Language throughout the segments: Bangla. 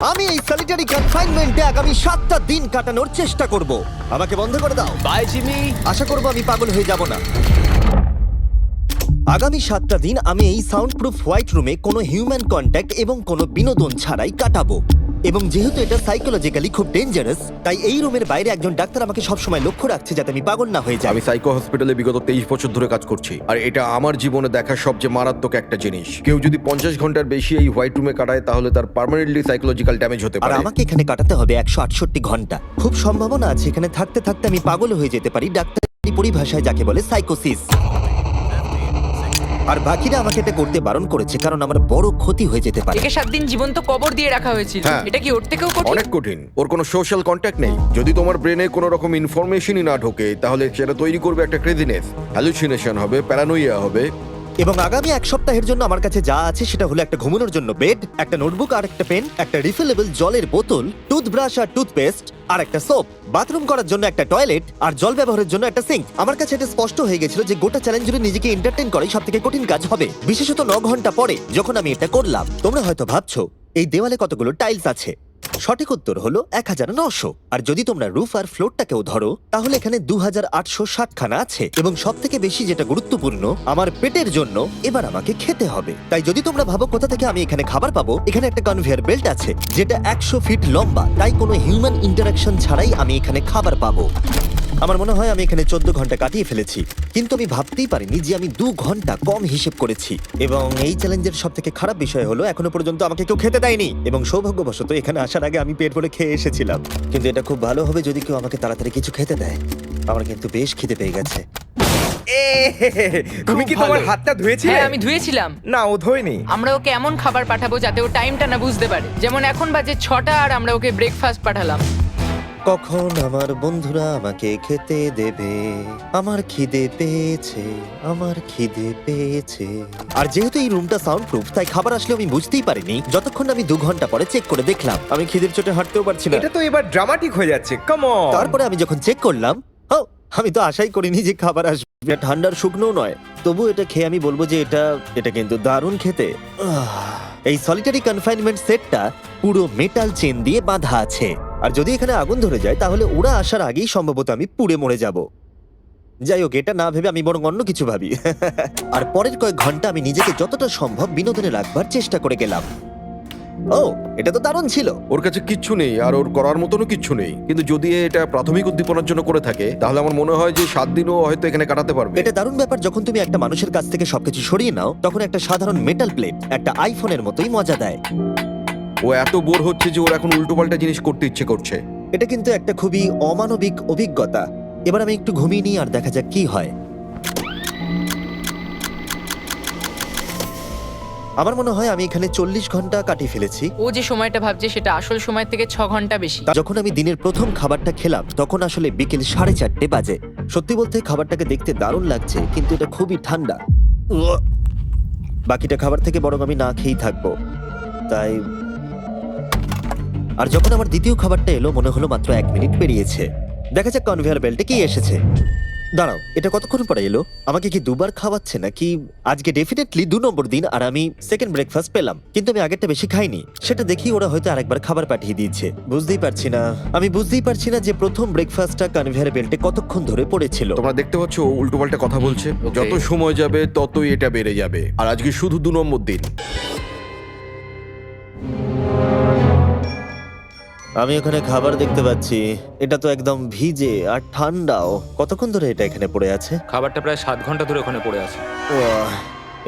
আমি এই সলিটারি কনফাইনমেন্টে আগামী 7টা দিন কাটানোর চেষ্টা করব। আমাকে বন্ধ করে দাও। Bye Jimmy. আশা করব আমি পাগল হয়ে যাব না। আগামী 7টা দিন আমি এই সাউন্ড প্রুফ হোয়াইট রুমে কোনো হিউম্যান কন্ট্যাক্ট এবং কোনো বিনোদন ছাড়াই কাটাবো। এবং যেহেতু এটা সাইকোলজিক্যালি খুব ডেঞ্জারাস, তাই এই রুমের বাইরে একজন ডাক্তার আমাকে সবসময় লক্ষ্য রাখছে যাতে আমি পাগল না হয়ে যাই। আমি সাইকো হসপিটালে বিগত 23 বছর ধরে কাজ করছি, আর এটা আমার জীবনে দেখা সবচেয়ে মারাত্মক একটা জিনিস। কেউ যদি 50 ঘন্টার বেশি এই হোয়াইট রুমে কাটায় তাহলে তার পার্মানেন্টলি সাইকোলজিক্যাল ড্যামেজ হতে আর পারে। আমাকে এখানে কাটাতে হবে 168 ঘন্টা। খুব সম্ভাবনা আছে এখানে থাকতে থাকতে আমি পাগল হয়ে যেতে পারি, ডাক্তারি পরিভাষায় যাকে বলে সাইকোসিস। আর বাকিরা আমাকে এটা করতে বারণ করেছে কারণ আমার বড় ক্ষতি হয়ে যেতে পারে। একে 7 দিন জীবন্ত কবর দিয়ে রাখা হয়েছিল। হ্যাঁ। এটা কি ওর থেকেও কঠিন? অনেক কঠিন। ওর কোনো সোশ্যাল কন্ট্যাক্ট নেই। যদি তোমার ব্রেনে কোনো রকম ইনফরমেশনই না ঢোকে তাহলে সেটা তৈরি করবে একটা ক্রেজিনেস, হ্যালুসিনেশন হবে, প্যারানোইয়া হবে। এবং আগামী 1 সপ্তাহের জন্য আমার কাছে যা আছে সেটা হলো একটা ঘুমানোর জন্য বেড, একটা নোটবুক আর একটা পেন, একটা রিফিলেবল জলের বোতল, টুথব্রাশ আর টুথপেস্ট আর একটা সোপ, বাথরুম করার জন্য একটা টয়লেট আর জল ব্যবহারের জন্য একটা সিঙ্ক। আমার কাছে এটা স্পষ্ট হয়ে গেছিল যে গোটা চ্যালেঞ্জ জুড়ে নিজেকে এন্টারটেইন করাই সবথেকে কঠিন কাজ হবে, বিশেষত 9 ঘন্টা পরে যখন আমি এটা করলাম। তোমরা হয়তো ভাবছো এই দেওয়ালে কতগুলো টাইলস আছে। সঠিক উত্তর হলো 1900। আর যদি তোমরা রুফ আর ফ্লোরটাকেও ধরো তাহলে এখানে 2860 খানা আছে। এবং সব থেকে বেশি যেটা গুরুত্বপূর্ণ, আমার পেটের জন্য এবার আমাকে খেতে হবে। তাই যদি তোমরা ভাবো কোথা থেকে আমি এখানে খাবার পাবো, এখানে একটা কনভেয়ার বেল্ট আছে যেটা 100 ফিট লম্বা, তাই কোনো হিউম্যান ইন্টারাকশন ছাড়াই আমি এখানে খাবার পাবো। আমার মনে হয় আমি এখানে 14 ঘন্টা কাটিয়ে ফেলেছি, কিন্তু আমি ভাবতেই পারিনি যে আমি 2 ঘন্টা কম হিসেব করেছি। এবং এই চ্যালেঞ্জের সব থেকে খারাপ বিষয় হলো এখনো পর্যন্ত আমাকে কেউ খেতে দেয়নি। এবং সৌভাগ্যবশত এখানে আসার আগে আমি পেট ভরে খেয়ে এসেছিলাম। কিন্তু এটা খুব ভালো হবে যদি কেউ আমাকে তাড়াতাড়ি কিছু খেতে দেয়। আমার কিন্তু বেশ খিদে পেয়ে গেছে। তুমি কি খুব ভালো। তোমার হাতটা ধুয়েছিলে? হ্যাঁ, আমি ধুয়েছিলাম। না, ও ধোয়নি। আমরা ওকে এমন খাবার পাঠাবো যাতে ও টাইমটা না বুঝতে পারে। যেমন এখন বাজে 6টা আর আমরা ওকে ব্রেকফাস্ট পাঠালাম। কখন আমার বন্ধুরা আমাকে খেতে দেবে? আমার খিদে পেয়েছে, আমার খিদে পেয়েছে। আর যেহেতু এই রুমটা সাউন্ড প্রুফ, তাই খাবার আসলে আমি বুঝতেই পারিনি যতক্ষণ আমি 2 ঘন্টা পরে চেক করে দেখলাম। আমি খিদের চোটে হাঁটতেও পারছি না। এটা তো এবার ড্রামাটিক হয়ে যাচ্ছে। Come on. তারপরে আমি যখন চেক করলাম, আমি তো আশাই করিনি যে খাবার আসবে। ঠান্ডার শুকনো নয়, তবু এটা খেয়ে আমি বলবো যে এটা কিন্তু দারুণ খেতে। এই সলিটারি কনফাইনমেন্ট সেটটা পুরো মেটাল চেন দিয়ে বাঁধা আছে, আর যদি এখানে আগুন ধরে যায় তাহলে ওরা আসার আগেই সম্ভবত আমি পুড়ে মরে যাব। যাই হোক, এটা না ভেবে আমি বরং অন্য কিছু ভাবি। আর পরের কয়েক ঘন্টা আমি নিজেকে যতটা সম্ভব বিনোদনে রাখবার চেষ্টা করে গেলাম। ও, এটা তো দারুণ ছিল। ওর কাছে কিচ্ছু নেই আর ওর করার মতনও কিচ্ছু নেই, কিন্তু যদি এটা প্রাথমিক উদ্দীপনার জন্য করে থাকে তাহলে আমার মনে হয় যে 7 দিনও হয়তো এখানে কাটাতে পারবে। এটা দারুণ ব্যাপার, যখন তুমি একটা মানুষের কাছ থেকে সবকিছু সরিয়ে নাও তখন একটা সাধারণ মেটাল প্লেট একটা আইফোনের মতোই মজা দেয়। ও এত বোর হচ্ছে যে ওর এখন উল্টোপাল্টা জিনিস করতে ইচ্ছে করছে। এটা কিন্তু একটা খুবই অমানবিক অভিজ্ঞতা। এবার আমি একটু ঘুমিয়ে নিই আর দেখা যাক কি হয়। আমার মনে হয় আমি এখানে 40 ঘন্টা কাটিয়ে ফেলেছি। ও যে সময়টা ভাবছে সেটা আসল সময় থেকে 6 ঘন্টা বেশি। যখন আমি দিনের প্রথম খাবারটা খেলাম তখন আসলে বিকেল 4:30 বাজে। সত্যি বলতে খাবারটাকে দেখতে দারুণ লাগছে, কিন্তু এটা খুবই ঠান্ডা। বাকিটা খাবার থেকে বরং আমি না খেয়েই থাকবো। তাই আর যখন আমার দ্বিতীয় খাবারটা এলো মনে হলো মাত্র 1 মিনিট পেরিয়েছে। দেখা যাক কনভেয়ার বেল্টে কি এসেছে। দাঁড়াও, এটা কতক্ষণ পরে এলো? আমাকে কি দুবার খাওয়াচ্ছে নাকি? আজকে ডেফিনেটলি 2 নম্বর দিন আর আমি সেকেন্ড ব্রেকফাস্ট পেলাম, কিন্তু আমি আগেরটা বেশি খাইনি। সেটা দেখি ওরা হয়তো আরেকবার খাবার পাঠিয়ে দিয়েছে। বুঝতেই পারছি না যে প্রথম ব্রেকফাস্টটা কনভেয়ার বেল্টে কতক্ষণ ধরে পড়েছিল। তোমরা দেখতে পাচ্ছ ও উল্টোপাল্টা কথা বলছে। যত সময় যাবে ততই এটা বেড়ে যাবে, আর আজকে শুধু 2 নম্বর দিন। আমি ওখানে খাবার দেখতে পাচ্ছি, এটা তো একদম ভিজে আর ঠান্ডাও। কতক্ষণ ধরে এটা এখানে পড়ে আছে? খাবারটা প্রায় 7 ঘন্টা ধরে ওখানে পড়ে আছে।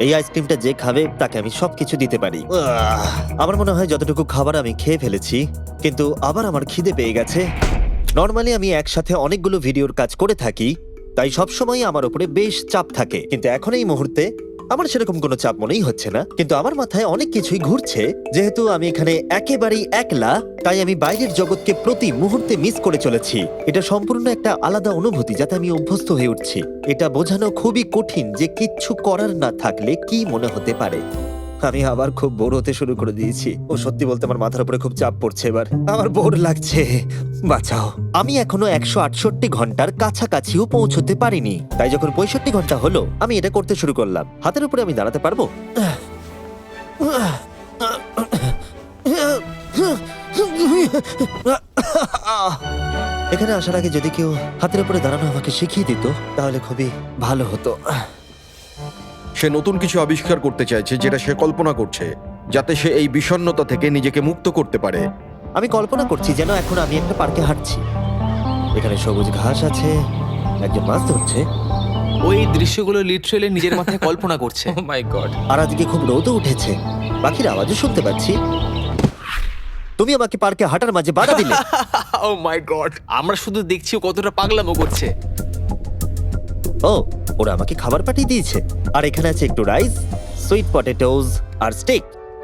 এই আইসক্রিমটা যে খাবে তাকে আমি সবকিছু দিতে পারি। আমার মনে হয় যতটুকু খাবার আমি খেয়ে ফেলেছি, কিন্তু আবার আমার খিদে পেয়ে গেছে। নর্মালি আমি একসাথে অনেকগুলো ভিডিওর কাজ করে থাকি, তাই সবসময় আমার উপরে বেশ চাপ থাকে। কিন্তু এখন এই মুহূর্তে আমার সেরকম কোনো চাপ মনেই হচ্ছে না, কিন্তু আমার মাথায় অনেক কিছুই ঘুরছে। যেহেতু আমি এখানে একেবারেই একলা, তাই আমি বাইরের জগৎকে প্রতি মুহূর্তে মিস করে চলেছি। এটা সম্পূর্ণ একটা আলাদা অনুভূতি যাতে আমি অভ্যস্ত হয়ে উঠছি। এটা বোঝানো খুবই কঠিন যে কিচ্ছু করার না থাকলে কি মনে হতে পারে। আমি আবার খুব বোর হতে শুরু করে দিয়েছি। ও সত্যি বলতে আমার মাথার উপরে খুব চাপ পড়ছে এবার। আমার বোর লাগছে, বাঁচাও। আমি এখনো 168 ঘন্টার কাছাকাছিও পৌঁছতে পারিনি, তাই যখন 65 ঘন্টা হলো আমি এটা করতে শুরু করলাম। হাতের উপরে আমি দাঁড়াতে পারবো। এখানে আসার আগে যদি কেউ হাতের উপরে দাঁড়ানো আমাকে শিখিয়ে দিত তাহলে খুবই ভালো হতো। সে নতুন কিছু আবিষ্কার করতে চাইছে যেটা সে কল্পনা করছে, যাতে সে এই বিষণ্ণতা থেকে নিজেকে মুক্ত করতে পারে। আমি কল্পনা করছি যেন এখন আমি একটা পার্কে হাঁটছি, এখানে সবুজ ঘাস আছে, একজন মাছ ধরছে, ওই দৃশ্যগুলো লিটারালি নিজের মাথায় কল্পনা করছে। ও মাই গড। আর আজকে খুব রোদও উঠেছে, পাখির আওয়াজও শুনতে পাচ্ছি। তুমি আমাকে পার্কে হাঁটার মাঝে বাধা দিলে। ও মাই গড, আমরা শুধু দেখছি ও কতটা পাগলামো করছে। ও, ওরা আমাকে খাবার পাঠিয়ে দিয়েছে। আর এখানে আছে একটু রাইস, সুইট পটেটোজ আর স্টেক।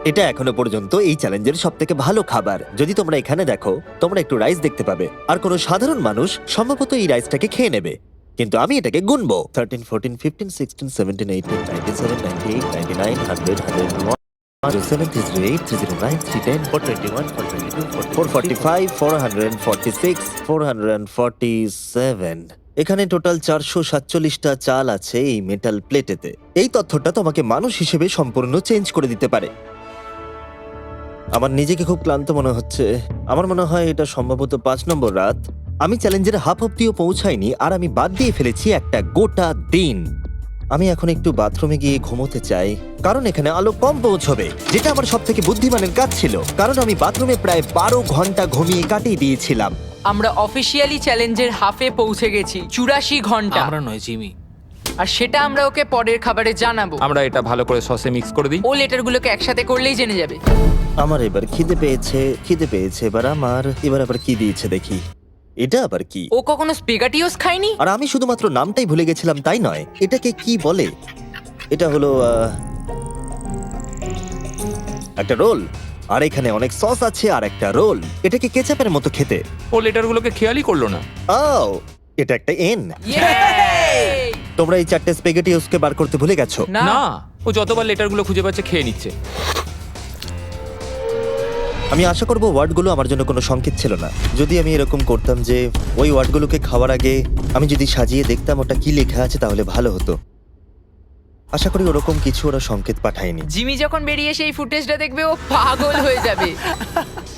এটা এখনো পর্যন্ত এই চ্যালেঞ্জের সবথেকে ভালো খাবার। যদি তোমরা এখানে দেখো, তোমরা একটু রাইস দেখতে পাবে। আর কোনো সাধারণ মানুষ সম্ভবত এই রাইসটাকে খেয়ে নেবে, কিন্তু আমি এটাকে গুনবো। 13, 14, 15, 16, 17, 18, 97, 98, 99, 100, 101, 308, 309, 310, 421, 422, 445, 446, 447। এখানে টোটাল 447টা চাল আছে এই মেটাল প্লেটেতে। এই তথ্যটা তোমাকে মানুষ হিসেবে সম্পূর্ণ চেঞ্জ করে দিতে পারে। আমার নিজেকে খুব ক্লান্ত মনে হচ্ছে। আমার মনে হয় এটা সম্ভবত 5 নম্বর রাত। আমি চ্যালেঞ্জের হাফ অব্দিও পৌঁছাইনি আর আমি বাদ দিয়ে ফেলেছি একটা গোটা দিন। আমি এখন একটু বাথরুমে গিয়ে ঘুমোতে চাই, কারণ এখানে আলো কম পৌঁছবে, যেটা আমার সব থেকে বুদ্ধিমানের কাজ ছিল, কারণ আমি বাথরুমে প্রায় 12 ঘন্টা ঘুমিয়ে কাটিয়ে দিয়েছিলাম। আমরা অফিসিয়ালি চ্যালেঞ্জের হাফে পৌঁছে গেছি, 84 ঘন্টা। আমরা নয় জিমি। আর সেটা আমরা ওকে পরের খাবারে জানাবো। আমরা এটা ভালো করে সসে মিক্স করে দিই। ও লেটারগুলোকে একসাথে করলেই জেনে যাবে। আমার এবার খিদে পেয়েছে। এবার আবার কি দিয়েছে দেখি। এটা আবার কি? ও কখনো স্পেগাটিওস খায়নি। আর আমি শুধুমাত্র নামটাই ভুলে গেছিলাম তাই নয়, এটাকে কি বলে? এটা হলো একটা রোল, আর এখানে অনেক সস আছে আর একটা রোল। এটাকে কেচাপের মতো খেতে। ও লেটারগুলোকে খেয়ালই করলো না। ও, এটা একটা এন। তোমরা এই 4টে স্পেগেটিওসকে বার করতে ভুলে গেছো। না। না, ও যতবার লেটারগুলো খুঁজে পাচ্ছে খেয়ে নিচ্ছে। আমি আশা করব ওয়ার্ডগুলো আমার জন্য কোনো সংকেত ছিল না। যদি আমি এরকম করতাম যে ওই ওয়ার্ডগুলোকে খাওয়ার আগে আমি যদি সাজিয়ে দেখতাম ওটা কি লেখা আছে, তাহলে ভালো হতো। আশা করি ওরকম কিছু ওরা সংকেত পাঠায়নি। জিমি যখন বেরিয়ে সেই ফুটেজটা দেখবে ও পাগল হয়ে যাবে।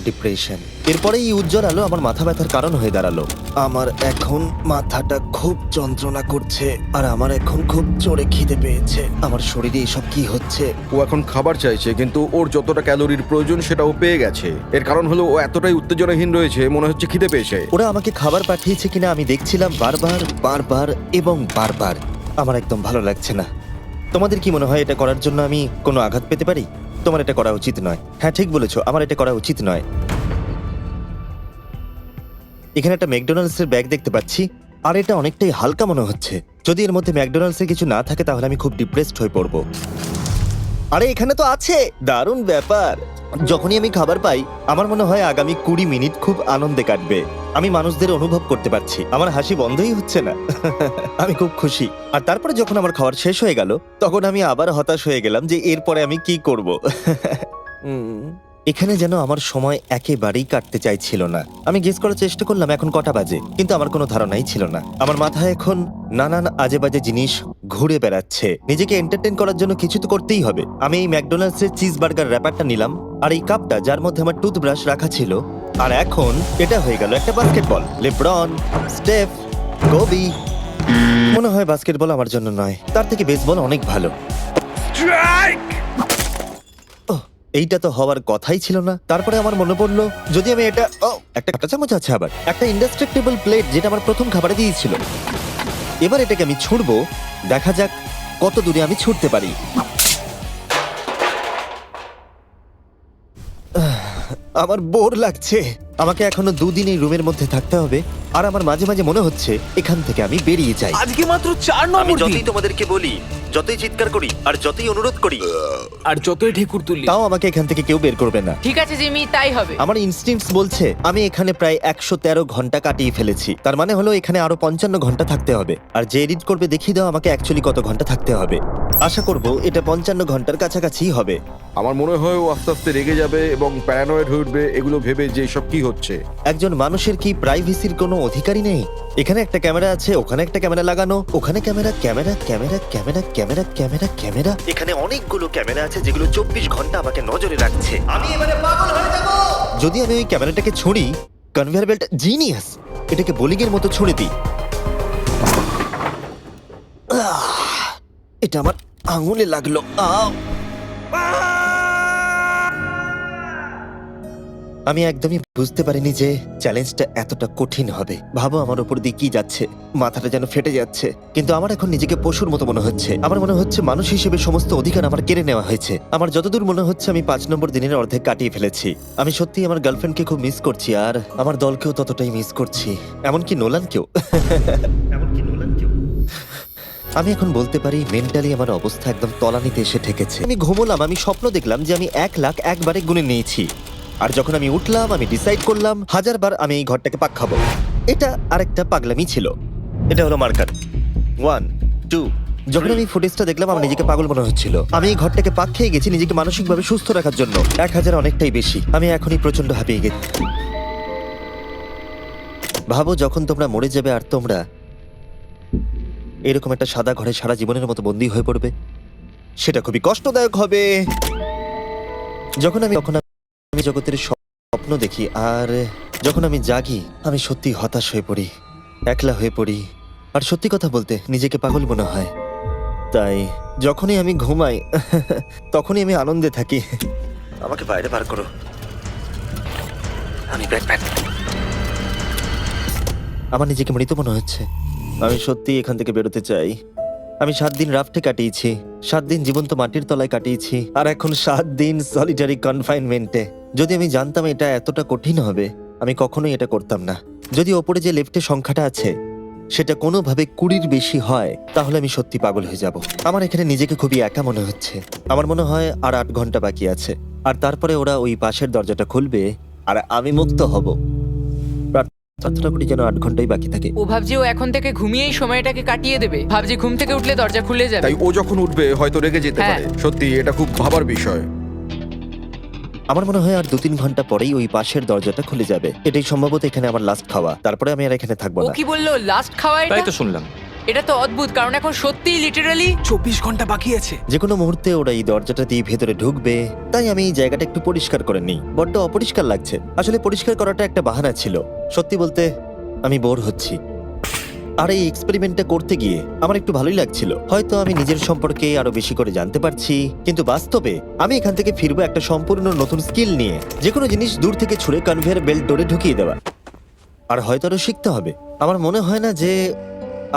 ডিপ্রেশন। এরপরে এই উজ্জ্বল আলো আমার মাথা ব্যথার কারণ হয়ে দাঁড়ালো। আমার এখন মাথাটা খুব যন্ত্রণা করছে, আর আমার এখন খুব জোরে খিদে পেয়েছে। আমার শরীরে এসব কি হচ্ছে? ও এখন খাবার চাইছে, কিন্তু ওর যতটা ক্যালোরির প্রয়োজন সেটা ও পেয়ে গেছে। এর কারণ হলো ও এতটাই উত্তেজনাহীন রয়েছে, মনে হচ্ছে খিদে পেয়েছে। ওরা আমাকে খাবার পাঠিয়েছে কিনা আমি দেখছিলাম বারবার এবং বারবার। আমার একদম ভালো লাগছে না। তোমাদের কি মনে হয় এটা করার জন্য আমি কোনো আঘাত পেতে পারি? তোমার এটা করা উচিত নয়। হ্যাঁ, ঠিক বলেছো, আমার এটা করা উচিত নয়। এখানে একটা ম্যাকডোনাল্ডসের ব্যাগ দেখতে পাচ্ছি, আর এটা অনেকটাই হালকা মনে হচ্ছে। যদি এর মধ্যে ম্যাকডোনাল্ডসের কিছু না থাকে তাহলে আমি খুব ডিপ্রেসড হয়ে পড়বো। আরে এখানে তো আছে, দারুণ ব্যাপার। যখনই আমি খাবার পাই আমার মনে হয় আগামী 20 মিনিট খুব আনন্দে কাটবে। আমি মানুষদের অনুভব করতে পারছি, আমার হাসি বন্ধই হচ্ছে না। আমি খুব খুশি। আর তারপরে যখন আমার খাবার শেষ হয়ে গেল তখন আমি আবার হতাশ হয়ে গেলাম যে এরপরে আমি কি করব। এখানে যেন আমার সময় একেবারেই কাটতে চাইছিল না। আমি গেস করার চেষ্টা করলাম এখন কটা বাজে, কিন্তু আমার কোনো ধারণাই ছিল না। আমার মাথায় এখন নানান আজে বাজে জিনিস ঘুরে বেড়াচ্ছে। নিজেকে এন্টারটেইন করার জন্য কিছু তো করতেই হবে। আমি এই ম্যাকডোনাল্ডসের চিজ বার্গার র্যাপারটা নিলাম, আর এই কাপটা যার মধ্যে আমার টুথব্রাশ রাখা ছিল। আর এখন এটা হয়ে গেল একটা বাস্কেটবল। LeBron, স্টেফ, Covey. মনে হয় বাস্কেটবল আমার জন্য নয়, তার থেকে বেসবল অনেক ভালো। এইটা তো হওয়ার কথাই ছিল না। তারপরে আমার মনে পড়লো যদি আমি এটা একটা কাঁটা চামচ আছে, আবার একটা ইনডেস্ট্রাক্টেবল প্লেট যেটা আমার প্রথম খাবারে দিয়েছিল। এবার এটাকে আমি ছুঁড়বো, দেখা যাক কত দূরে আমি ছুটতে পারি। আমার বোর লাগছে। আমাকে এখনো 2 দিন এই রুমের মধ্যে থাকতে হবে, আর আমার মাঝে মাঝে মনে হচ্ছে এখান থেকে আমি বেরিয়ে যাই। আজকে মাত্র 4 আমি নম্বর যতই দিন। তোমাদেরকে বলি, যতই চিৎকার করি, আর যতই অনুরোধ করি, আর যতই ঢেকুর তুলি, তাও আমাকে এখান থেকে কেউ বের করবে না। ঠিক আছে জিমি, তাই হবে। আমার ইনস্টিংক্টস বলছে আমি এখানে প্রায় 113 ঘন্টা কাটিয়ে ফেলেছি। তার মানে হলো এখানে আরো 55 ঘন্টা থাকতে হবে। আর যে এডিট করবে দেখিয়ে দাও আমাকে অ্যাকচুয়ালি কত ঘন্টা থাকতে হবে। আশা করব এটা 55 ঘন্টার কাছাকাছি হবে। আমার মনে হয় ও আস্তে আস্তে রেগে যাবে এবং প্যারানয়েড হয়ে উঠবে এগুলো ভেবে যে সব কি হচ্ছে। একজন মানুষের কি প্রাইভেসির কোনো অধিকারই নেই? এখানে একটা ক্যামেরা আছে, ওখানে একটা ক্যামেরা লাগানো, ওখানে camera camera camera camera camera camera camera. এখানে অনেকগুলো ক্যামেরা আছে যেগুলো 24 ঘন্টা আমাকে নজরে রাখছে। আমি এবারে পাগল হয়ে যাব। যদি আমি ওই ক্যামেরাটাকে ছুঁড়ি, কনভেয়ার বেল্ট জিনিয়াস, এটাকে বোলিং এর মতো ছুঁড়ে দিই। এটা আমার আঙুলে লাগলো। আমি একদমই বুঝতে পারিনি যে চ্যালেঞ্জটা এতটা কঠিন হবে। ভাবো আমার উপর দিয়ে কি যাচ্ছে, মাথাটা যেন ফেটে যাচ্ছে। কিন্তু আমার এখন নিজেকে পশুর মতো মনে হচ্ছে। আমার মনে হচ্ছে মানুষ হিসেবে সমস্ত অধিকার আমার কেড়ে নেওয়া হয়েছে। আমার যতদূর মনে হচ্ছে আমি 5 নম্বর দিনের অর্ধেক কাটিয়ে ফেলেছি। আমি সত্যিই আমার গার্লফ্রেন্ডকে খুব মিস করছি, আর আমার দলকেও ততটাই মিস করছি, এমনকি নোলানকেও। আমি এখন বলতে পারি মেন্টালি আমার অবস্থা একদম তলানিতে এসে ঠেকেছে। আমি ঘুমোলাম, আমি স্বপ্ন দেখলাম যে আমি 1 লাখ একবারে গুনে নিয়েছি। আর যখন আমি উঠলাম আমি ডিসাইড করলাম 1000 বার আমি এই ঘরটাকে পাক খাবো। এটা আরেকটা পাগলামি ছিল। এটা হলো মার্কার 1 2। যখন আমি ফুটেজটা দেখলাম আমার নিজেকে পাগল মনে হচ্ছিল। আমি এই ঘরটাকে পাক খেয়ে গেছি নিজেকে মানসিকভাবে সুস্থ রাখার জন্য। 1000 অনেকটাই বেশি। আমি এখনই প্রচন্ড হাঁপিয়ে গেছি। ভাবো যখন তোমরা মরে যাবে আর তোমরা এরকম একটা সাদা ঘরে সারা জীবনের মতো বন্দী হয়ে পড়বে, সেটা খুবই কষ্টদায়ক হবে। যখন আমি জগতের স্বপ্ন দেখি আর যখন আমি জাগি আমি সত্যি হতাশ হয়ে পড়ি, একলা হয়ে পড়ি, আর সত্যি কথা বলতে নিজেকে পাগল মনে হয়। তাই যখনই আমি ঘুমাই তখনই আমি আনন্দে থাকি। আমাকে বাইরে বার করো, আমি ব্যাটম্যান। আমার নিজেকে মৃত মনে হচ্ছে। আমি সত্যি এখান থেকে বেরোতে চাই। আমি 7 দিন রাফটে কাটিয়েছি, 7 দিন জীবন্ত মাটির তলায় কাটিয়েছি, আর এখন 7 দিন সলিটারি কনফাইনমেন্টে। যদি আমি জানতাম এটা এতটা কঠিন হবে আমি কখনোই এটা করতাম না। যদি ওপরে যে লেফটের সংখ্যাটা আছে সেটা কোনোভাবে 20-র বেশি হয় তাহলে আমি সত্যি পাগল হয়ে যাব। আমার এখানে নিজেকে খুবই একা মনে হচ্ছে। আমার মনে হয় আর 8 ঘন্টা বাকি আছে, আর তারপরে ওরা ওই পাশের দরজাটা খুলবে আর আমি মুক্ত হব। প্রার্থনা করি যেন 8 ঘন্টাই বাকি থাকে। ও ভাবছে ও এখন থেকে ঘুমিয়েই সময়টাকে কাটিয়ে দেবে। ভাবছি ঘুম থেকে উঠলে দরজা খুলে যাবে। তাই ও যখন উঠবে হয়তো রেগে যেতে হ্যাঁ। পারে। সত্যি এটা খুব ভাবার বিষয়। আমার মনে হয় আর 2-3 ঘন্টা পরেই ওই পাশের দরজাটা খুলে যাবে। এটাই সম্ভবত এখানে আমার লাস্ট খাওয়া, তারপরে আমি আর এখানে থাকবো ও না। কি বললো লাস্ট খাওয়া? তাই এটা তো শুনলাম। এটা তো অদ্ভুত, কারণ এখন সত্যিই লিটারালি 24 ঘন্টা বাকি আছে। যে কোনো মুহূর্তে ওরা এই দরজাটা দিয়ে ভেতরে ঢুকবে, তাই আমি এই জায়গাটা একটু পরিষ্কার করে নিই। বড্ড অপরিষ্কার লাগছে। আসলে পরিষ্কার করাটা একটা বাহানা ছিল। সত্যি বলতে আমি বোর হচ্ছি। আর এই এক্সপেরিমেন্টটা করতে গিয়ে আমার একটু ভালোই লাগছিল। হয়তো আমি নিজের সম্পর্কে আরো বেশি করে জানতে পারছি, কিন্তু বাস্তবে আমি এখান থেকে ফিরবো একটা সম্পূর্ণ নতুন স্কিল নিয়ে। যে কোনো জিনিস দূর থেকে ছুঁড়ে কনভেয়ার বেল্ট ডোরে ঢুকিয়ে দেওয়া। আর হয়তো আরো শিখতে হবে। আমার মনে হয় না যে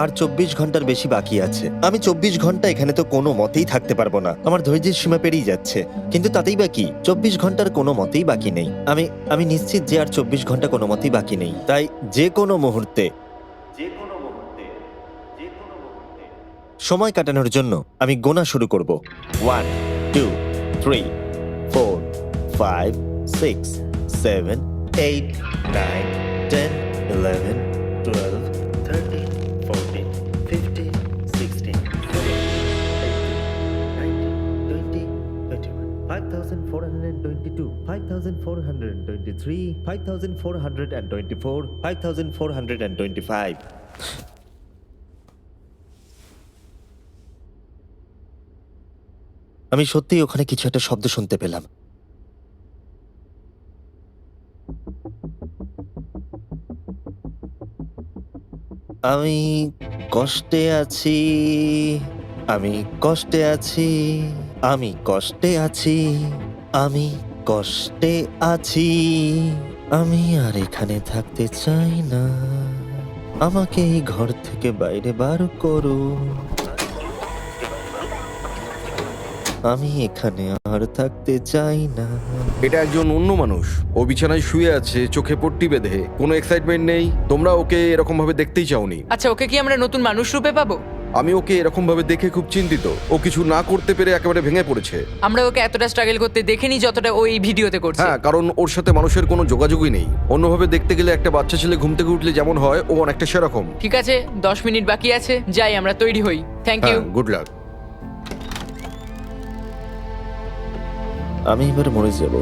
আর 24 ঘন্টার বেশি বাকি আছে। আমি 24 ঘন্টা এখানে তো কোনো মতেই থাকতে পারবো না। আমার ধৈর্যের সীমা পেরিয়ে যাচ্ছে। কিন্তু তাতেই বাকি 24 ঘন্টার কোনো মতেই বাকি নেই। আমি নিশ্চিত যে আর 24 ঘন্টা কোনো মতেই বাকি নেই। তাই যে কোনো মুহূর্তে সময় কাটানোর জন্য আমি গোনা শুরু করব। 1 2 3 4 5 6 7 8 9 10 11 12 13 14 15 16 17 18 19 20 21 5422 5423 5424 5425। আমি সত্যিই ওখানে কিছু একটা শব্দ শুনতে পেলাম। আমি কষ্টে আছি, আমি কষ্টে আছি, আমি কষ্টে আছি, আমি কষ্টে আছি, আমি আর এখানে থাকতে চাই না, আমাকে এই ঘর থেকে বাইরে বার করো, আমি এখানে আর থাকতে চাই না। এটা একজন অন্য মানুষ। ও বিছানায় শুয়ে আছে, চোখে পট্টি বেঁধে, কোনো এক্সাইটমেন্ট নেই। তোমরা ওকে এরকম ভাবে দেখতেই চাওনি। আচ্ছা, ওকে কি আমরা নতুন মানুষ রূপে পাবো? আমি ওকে এরকম ভাবে দেখে খুব চিন্তিত। ও কিছু না করতে পেরে একেবারে ভেঙে পড়েছে। আমরা ওকে এতটা স্ট্রাগল করতে দেখিনি যতটা ওই ভিডিওতে করছে। হ্যাঁ, কারণ ওর সাথে মানুষের কোনো যোগাযোগই নেই। অন্যভাবে দেখতে গেলে একটা বাচ্চা ছেলে ঘুম থেকে উঠলে যেমন হয়, ও অনেকটা সেরকম। ঠিক আছে, 10 মিনিট বাকি আছে, যাই আমরা তৈরি হই। Thank you. হ্যাঁ, গুড লাক। আমি এবার মরে যাব।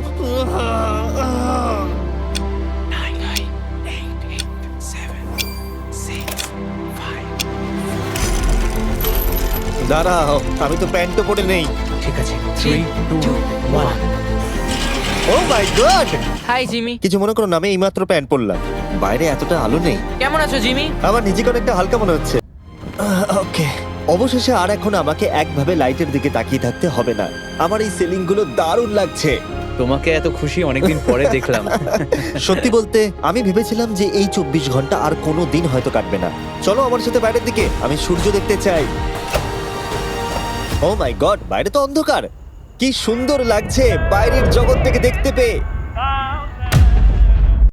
দাঁড়াও, আমি তো প্যান্টও পরে নেই। ঠিক আছে। 3 2 1 ও মাই গড! হাই জিমি, কিছু মনে করো না, আমি এইমাত্র প্যান্ট পরলাম। বাইরে এতটা আলো নেই, কেমন আছো জিমি? আমার নিজেকে অনেকটা হালকা মনে হচ্ছে। ওকে, অবশেষে আর এখন আমাকে একভাবে লাইটের দিকে তাকিয়ে থাকতে হবে না। আমার এই সিলিং গুলো দারুণ লাগছে। তোমাকে এত খুশি অনেকদিন পরে দেখলাম। সত্যি বলতে আমি ভেবেছিলাম যে এই 24 ঘন্টা আর কোনো দিন হয়তো কাটবে না। চলো আমার সাথে বাইরের দিকে, আমি সূর্য দেখতে চাই। ও মাই গড, বাইরে তো অন্ধকার। কি সুন্দর লাগছে বাইরের জগৎ থেকে দেখতে পেয়ে।